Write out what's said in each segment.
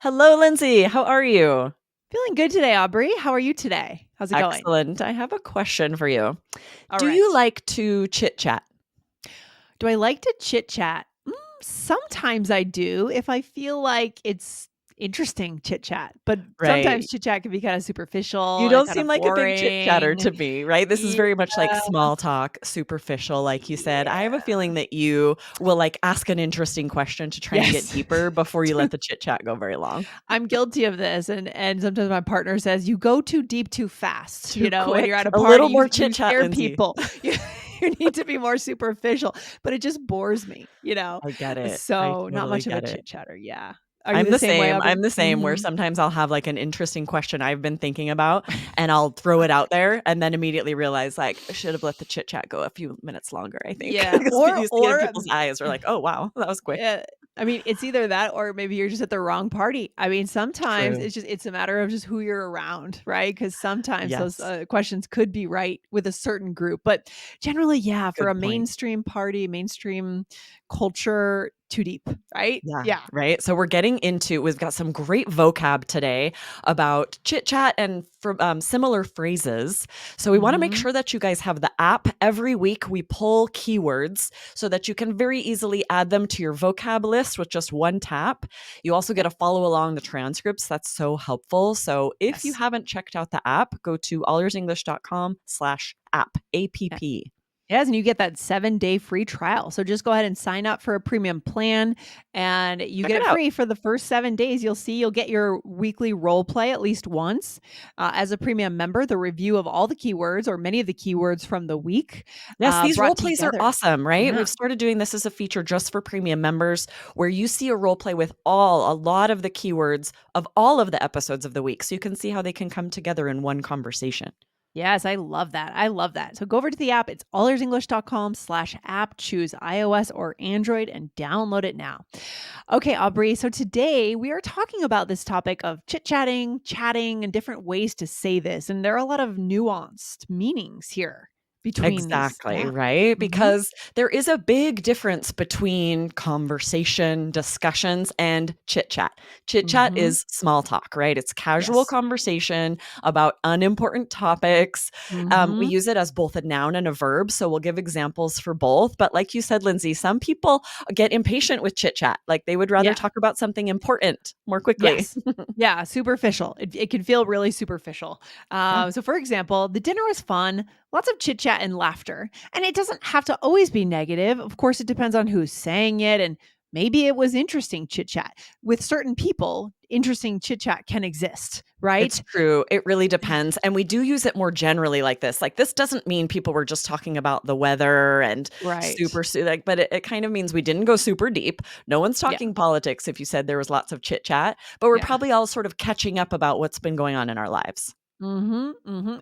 Hello, Lindsay. How are you? Feeling good today, Aubrey. How are you today? How's it going? Excellent. I have a question for you. All Do you right. like to chit chat? Do I like to chit chat? Sometimes I do if I feel like it's interesting chit chat, but sometimes Right. chit chat can be kind of You superficial and don't kind seem of like a big chit chatter boring. to me, right? This is Yeah, very much like small talk, superficial, like you said. I have a yeah. feeling that you will like ask an interesting question to try and get Yes. deeper before you let the chit chat go very long. I'm guilty of this, and sometimes my partner says, "You go too deep too fast." Too When you're at quick. a A party, little you more chit you chat, scare Lindsay. people. You you need to be more superficial, but it just bores me. I get it. I So, not totally much of a get it. chit chatter, yeah. Are you I'm the the same way, same. Aubrey? I'm the same where Mhm. sometimes I'll have like an interesting question I've been thinking about and I'll throw it out there and then immediately realize like I should have let the chit chat go a few minutes longer, I think. Yeah, Because or you see it in or, people's eyes. We're like, oh wow, that was quick. eh, I mean, it's either that or maybe you're just at the wrong party. I mean, sometimes True. it's a matter of just who you're around, right? Because sometimes those, Yes. questions could be right with a certain group, but generally, yeah, for Good a point. mainstream party, mainstream culture, too deep, right? Yeah, Yeah. right. So we've got some great vocab today about chit chat and from similar phrases. So we want to make Mhm. sure that you guys have the app. Every week we pull keywords so that you can very easily add them to your vocab list with just one tap. You also get Yep. to follow along the transcripts. That's so helpful. So if you Yes. haven't checked out the app, go to allearsenglish.com/app, Yeah. APP. Yes, and you get that 7-day free trial. So just go ahead and sign up for a premium plan and you Check get it it out. free for the first 7 days. You'll get your weekly role play at least once. As a premium member, the review of all the keywords or many of the keywords from the week Yes, these role brought plays are together. awesome, right? Yeah. We've started doing this as a feature just for premium members where you see a role play with a lot of the keywords of all of the episodes of the week. So you can see how they can come together in one conversation. Yes, I love that. I love that. So go over to the app. It's allearsenglish.com/app. Choose iOS or Android and download it now. Okay, Aubrey. So today we are talking about this topic of chit chatting, chatting, and different ways to say this. And there are a lot of nuanced meanings here between these. Exactly, Yeah. right? Hmm. Because there is a big difference between conversation, discussions, and chit chat. Chit chat Hmm. is small talk, right? It's casual Yes. conversation about unimportant topics. We Hmm. use it as both a noun and a verb. So we'll give examples for both. But like you said, Lindsay, some people get impatient with chit chat. Like they would rather Yeah. talk about something important more quickly. Yes. Yeah, superficial. It can feel really superficial. Yeah. So, for example, the dinner was fun, lots of chit chat and laughter. And it doesn't have to always be negative. Of course, it depends on who's saying it. And maybe it was interesting chit chat. With certain people, interesting chit chat can exist, It's right? true. It really depends, and we do use it more generally like this. Like, this doesn't mean people were just talking about the weather and Right. like, but it kind of means we didn't go super deep. No one's Yeah. talking politics if you said there was lots of chit chat, but we're Yeah. probably all sort of catching up about what's been going on in our lives.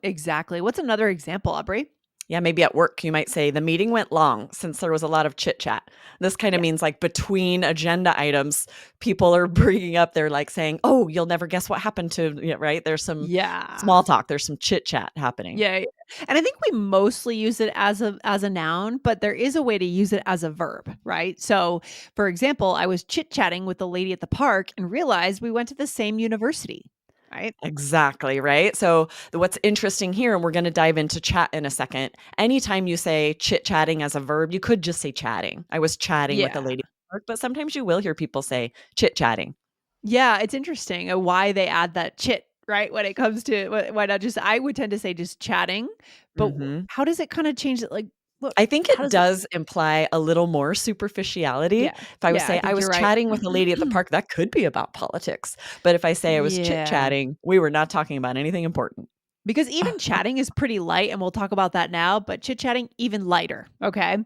Exactly. What's another example, Aubrey? Yeah, maybe at work, you might say the meeting went long since there was a lot of chit chat. This kind of Yeah. means like between agenda items, people are bringing up, they're like saying, oh, you'll never guess what happened to, right? There's some Yeah. small talk, there's some chit chat happening. Yeah, yeah. And I think we mostly use it as a noun, but there is a way to use it as a verb, right? So, for example, I was chit-chatting with the lady at the park and realized we went to the same university, right? Exactly, right? So, what's interesting here, and we're going to dive into chat in a second. Anytime you say chit chatting as a verb, you could just say chatting. I was chatting with a Yeah. lady at the park, but sometimes you will hear people say chit chatting. Yeah, it's interesting, why they add that chit, right? When it comes to why not just I would tend to say just chatting, but Hmm. how does it kinda change it? Like, what I think how it does it does imply a little more superficiality. Yeah. If I was Yeah, I say I think was you're right. chatting with a lady at the park, that could be about politics. But if I say I was chit Yeah. chatting, we were not talking about anything important. Because even chatting is pretty light, and we'll talk about that now, but chit-chatting, even lighter, okay?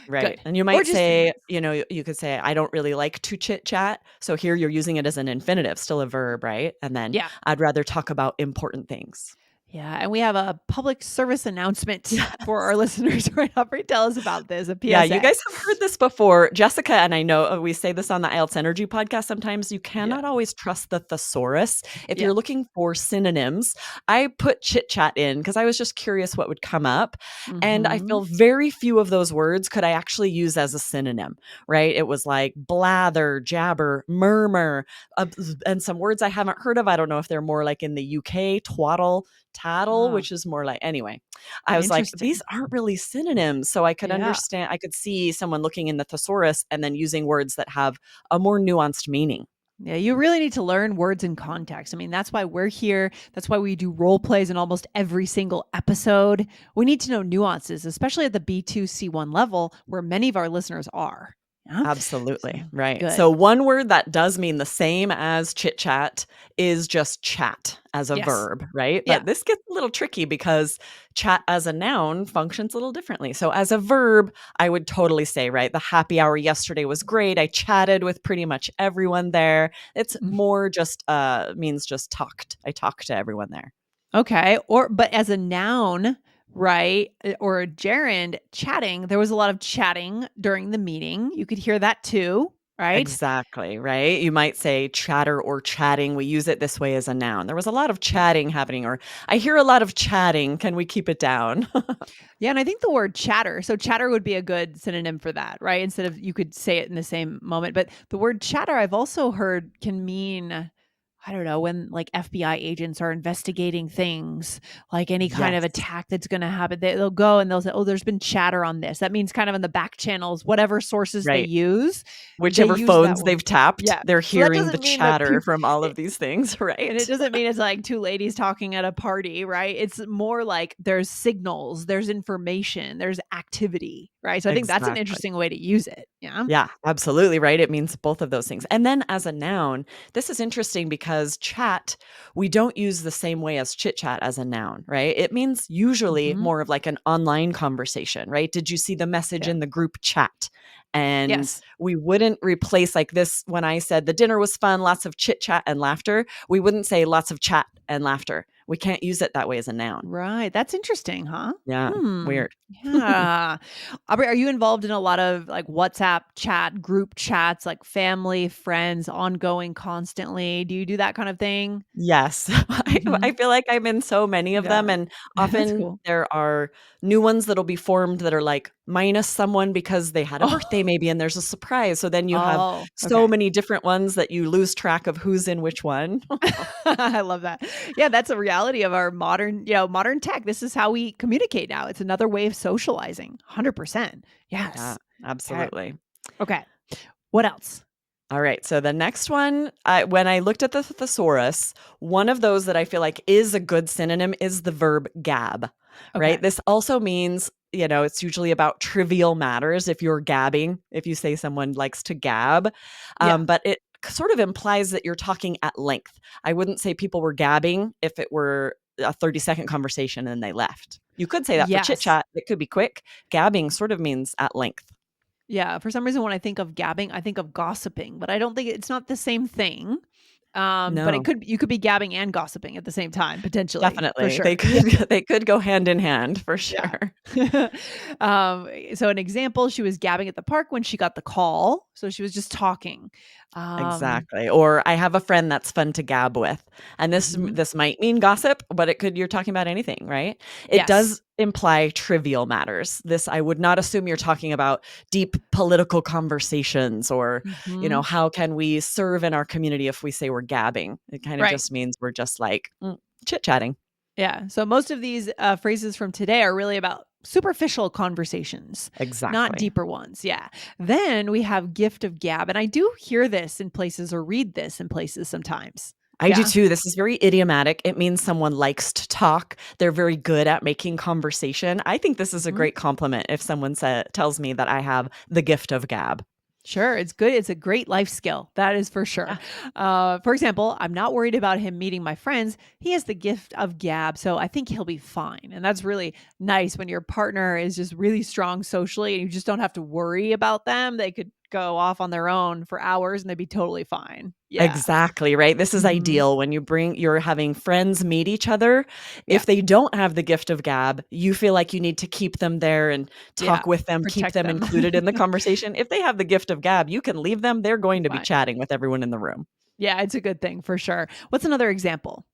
Right. Good. And you Or might just say, you could say, I don't really like to chit chat. So here you're using it as an infinitive, still a verb, right? And then yeah. I'd rather talk about important things. Yeah, and we have a public service announcement for Yes. our listeners, right? Aubrey, tell us about this, a Yeah, you PSA. guys have heard this before. Jessica and I know we say this on the IELTS Energy podcast sometimes. You Yeah. cannot always trust the thesaurus. If Yeah. you're looking for synonyms, I put chit-chat in because I was just curious what would come up. And I Mhm. feel very few of those words could I actually use as a synonym, right? It was like blather, jabber, murmur, and some words I haven't heard of. I don't know if they're more like in the UK, twaddle, tattle, Ah, which is more like, anyway. I was like, these interesting. aren't really synonyms. So I could Yeah. understand, I could see someone looking in the thesaurus and then using words that have a more nuanced meaning. Yeah, you really need to learn words in context. I mean, that's why we're here. That's why we do role plays in almost every single episode. We need to know nuances, especially at the B2, C1 level, where many of our listeners are. Yeah. So Absolutely. Right. good. So one word that does mean the same as chit chat is just chat as a Yes. verb, right? Yeah. But this gets a little tricky because chat as a noun functions a little differently. So as a verb, I would totally say, right, the happy hour yesterday was great. I chatted with pretty much everyone there. It's Mm. more just means just talked. I talked to everyone there. Okay. But as a noun, right? Or a gerund, chatting, there was a lot of chatting during the meeting. You could hear that too, right? Exactly, right? You might say chatter or chatting. We use it this way as a noun. There was a lot of chatting happening, or I hear a lot of chatting. Can we keep it down? Yeah, and I think the word chatter, so chatter would be a good synonym for that, right? Instead of you could say it in the same moment. But the word chatter I've also heard can mean I don't know, when like FBI agents are investigating things, like any kind of Yes, attack that's going to happen, they'll go and they'll say, "Oh, there's been chatter on this." That means kind of in the back channels, whatever sources they right. use, they Whichever use that phones word. they've tapped, Yeah. they're So that hearing the doesn't mean that chatter people from all of these things, and it right? doesn't mean it's like two ladies talking at a party, right? It's more like there's signals, there's information, there's activity, right? So I think that's an Exactly. interesting way to use it. Yeah. Yeah, absolutely right. It means both of those things. And then as a noun, this is interesting because chat, we don't use the same way as chit chat as a noun, right? It means usually Mhm. more of like an online conversation, right? Did you see the message Yeah. in the group chat? And Yes. we wouldn't replace like this when I said the dinner was fun, lots of chit chat and laughter. We wouldn't say lots of chat and laughter. We can't use it that way as a noun. Right. That's interesting, huh? Yeah, Hmm. weird. Yeah. Aubrey, are you involved in a lot of like WhatsApp chat, group chats, like family, friends, ongoing constantly? Do you do that kind of thing? Yes. I Mhm. feel like I'm in so many of them, Yeah. and That's often cool. there are new ones that'll be formed that are, like, minus someone because they had a birthday Oh. maybe and there's a surprise, so then you have Oh, so okay. many different ones that you lose track of who's in which one. I love that. Yeah, that's a reality of our modern, modern tech. This is how we communicate now. It's another way of socializing. 100%. Yeah, Yes. Okay. absolutely. Okay. What else? Alright, so the next one, when I looked at the thesaurus, one of those that I feel like is a good synonym is the verb gab, Okay. right? This also means, it's usually about trivial matters if you're gabbing, if you say someone likes to gab, Yeah. but it sort of implies that you're talking at length. I wouldn't say people were gabbing if it were a 30-second conversation and they left. You could say that for chit Yes. chat, it could be quick. Gabbing sort of means at length. Yeah. For some reason, when I think of gabbing, I think of gossiping, but I don't think it's not the same thing. But No. you could be gabbing and gossiping at the same time, potentially, for Definitely. They sure. Yeah. could they could go hand in hand for Yeah. sure. So an example, she was gabbing at the park when she got the call. So she was just talking. Um, Exactly. Or I have a friend that's fun to gab with. And mhm. this might mean gossip, but it could you're talking about anything, right? It Yes. does imply trivial matters. This I would not assume you're talking about deep political conversations or, Mhm. how can we serve in our community if we say we're gabbing. It kind of Right. just means we're just like chit-chatting. Yeah. So most of these phrases from today are really about superficial conversations, not Exactly. deeper ones. Yeah. Then we have gift of gab. And I do hear this in places or read this in places sometimes. I do Yeah. too. This is very idiomatic. It means someone likes to talk. They're very good at making conversation. I think this is a Mhm. great compliment if someone tells me that I have the gift of gab. Sure, it's good. It's a great life skill. That is for sure. Yeah, For example, I'm not worried about him meeting my friends. He has the gift of gab, so I think he'll be fine. And that's really nice when your partner is just really strong socially and you just don't have to worry about them. They could go off on their own for hours and they'd be totally fine. Yeah. Exactly, right? This is Mhm. ideal when you're having friends meet each other. Yeah. If they don't have the gift of gab, you feel like you need to keep them there and Yeah. talk with them, keep Protect them them. included in the conversation. If they have the gift of gab, you can leave them. They're going to be Fine. chatting with everyone in the room. Yeah, it's a good thing for sure. What's another example?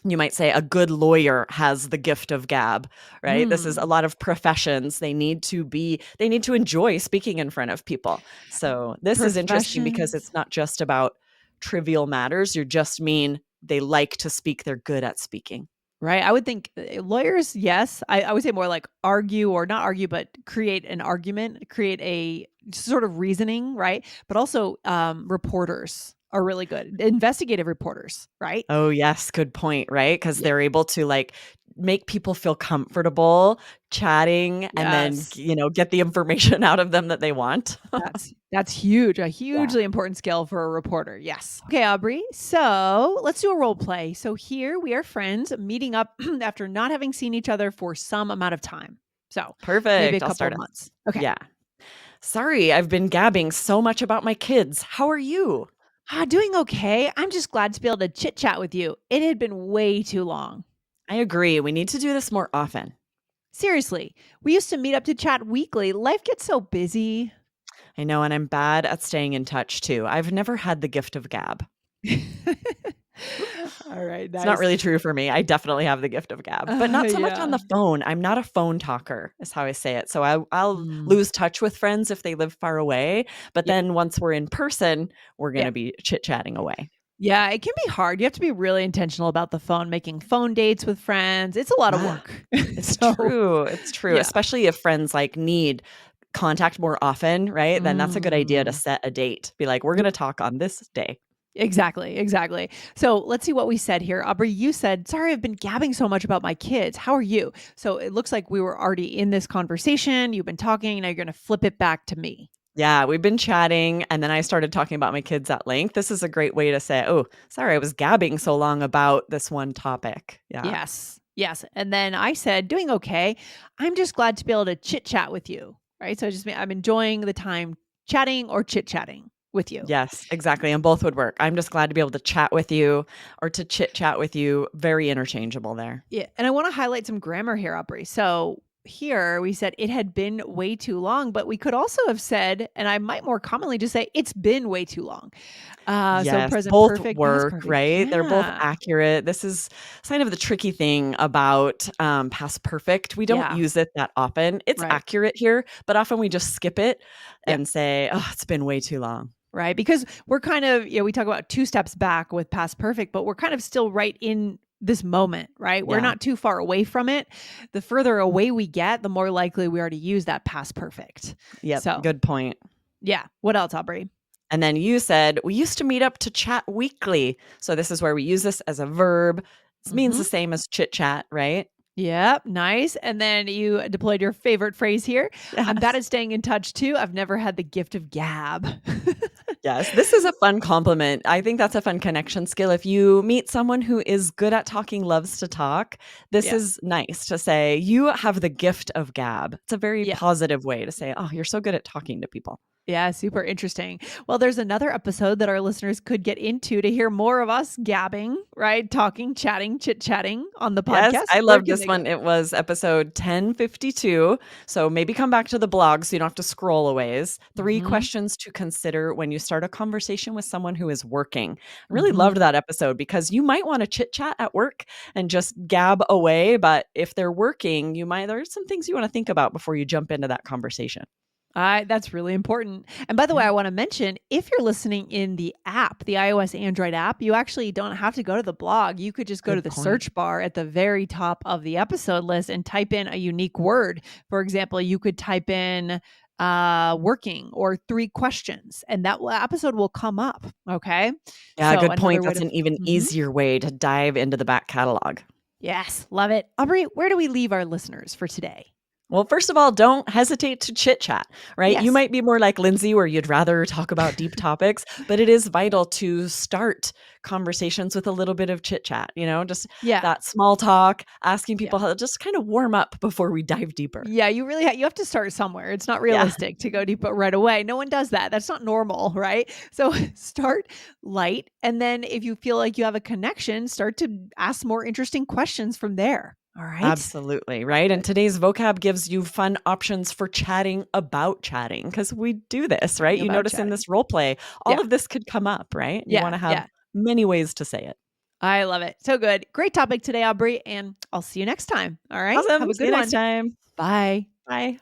You might say a good lawyer has the gift of gab, right? This is a Mm. lot of professions. They need to enjoy speaking in front of people. So this is interesting because it's Professions. not just about trivial matters. You just mean they like to speak, they're good at speaking. Right. I would think lawyers, yes. I would say more like argue or not argue, but create an argument, create a sort of reasoning, right? But also reporters are really good. Investigative reporters, right? Oh, yes, good point, right? Because Yeah. they're able to, like, make people feel comfortable chatting and then, Yes. get the information out of them that they want. That's huge. A Yeah. hugely important skill for a reporter. Yes. Okay, Aubrey. So let's do a role play. So here we are friends meeting up after not having seen each other for some amount of time. So maybe a Perfect, I'll couple start of us. months. Okay. Yeah. "Sorry, I've been gabbing so much about my kids. How are you?" Doing okay. I'm just glad to be able to chit chat with you. It had been way too long. "I agree, we need to do this more often." Seriously, we used to meet up to chat weekly. Life gets so busy. "I know, and I'm bad at staying in touch too. I've never had the gift of gab." All right, It's not nice. really true for me. I definitely have the gift of gab, but not so much on Yeah. the phone. I'm not a phone talker, is how I say it. So I'll Mm, lose touch with friends if they live far away, but yeah. then once we're in person, we're Yeah. gonna be chit-chatting away. Yeah, it can be hard. You have to be really intentional about the phone, making phone dates with friends. It's a lot of Yeah, work. it's So, true, it's true, yeah. especially if friends, like, need contact more often, right? Then that's a good idea to Mm. set a date. Be like, "We're Yeah, gonna talk on this day." exactly, exactly. So, let's see what we said here. Aubrey, you said, "Sorry, I've been gabbing so much about my kids. How are you?" So, it looks like we were already in this conversation. You've been talking. Now you're going to flip it back to me. Yeah, we've been chatting, and then I started talking about my kids at length. This is a great way to say, "Oh, sorry, I was gabbing so long about this one topic." Yeah. Yes. Yes. And then I said, "Doing okay. I'm just glad to be able to chit chat with you." Right? So, I'm enjoying the time chatting or chit chatting with you. Yes, exactly, and both would work. I'm just glad to be able to chat with you or to chit chat with you. Very interchangeable there. Yeah, and I wanna highlight some grammar here, Aubrey. So, here we said, "It had been way too long," but we could also have said, and I might more commonly just say, "It's been way too long." So Yes, present both perfect, past work, perfect. right? They're both Yeah. accurate. This is kind of the tricky thing about, past perfect. We don't Yeah. use it that often. It's Right. accurate here, but often we just skip it Yeah. and say, "Oh, it's been way too long." Right, because we're kind of we talk about 2 steps back with past perfect, but we're kind of still right in this moment, right? We're Yeah. not too far away from it. The further away we get, the more likely we are to use that past perfect. Yep, So, good point. yeah. What else, Aubrey? And then you said, "We used to meet up to chat weekly." So this is where we use this as a verb. This means the Mhm. same as chit chat, right? Yep, nice. And then you deployed your favorite phrase here. "I'm bad Yes. at staying in touch too. I've never had the gift of gab." Yes, this is a fun compliment. I think that's a fun connection skill. If you meet someone who is good at talking, loves to talk, this Yeah. is nice to say, "You have the gift of gab." It's a very Yeah. positive way to say, "Oh, you're so good at talking to people." Yeah, super interesting. Well, there's another episode that our listeners could get into to hear more of us gabbing, right? Talking, chatting, chit-chatting on the Yes, podcast. I Where love can this they go? one. It was episode 1052. So maybe come back to the blog so you don't have to scroll a ways. 3 Mhm. questions to consider when you start a conversation with someone who is working. I really Mhm. loved that episode because you might want to chit chat at work and just gab away. But if they're working, there's some things you want to think about before you jump into that conversation. That's really important. And by the way, Yeah, I want to mention if you're listening in the app, the iOS Android app, you actually don't have to go to the blog. You could just go to good the point. search bar at the very top of the episode list and type in a unique word. For example, you could type in working or 3 questions and episode will come up. Okay. Yeah, So good point. another way That's to, an even Mhm. easier way to dive into the back catalog. Yes, love it. Aubrey, where do we leave our listeners for today? Well, first of all, don't hesitate to chit chat, right? You Yes. might be more like Lindsay, where you'd rather talk about deep topics, but it is vital to start conversations with a little bit of chit chat, just Yeah. that small talk, asking Yeah. people how to just kind of warm up before we dive deeper. Yeah, you really you have to start somewhere. It's not Yeah, realistic to go deep right away. No one does that. That's not normal, right? So start light, and then if you feel like you have a connection, start to ask more interesting questions from there. All right? absolutely. Right. And Good. today's vocab gives you fun options for chatting about chatting because we do this, right? Chatting You about notice in chatting. this role play, all Yeah. of this could come up, right? You want Yeah. to have Yeah. many ways to say it. I love it. So good. Great topic today, Aubrey, and I'll see you next time. All right? Have Awesome. a See good you next one. time. Bye. Bye.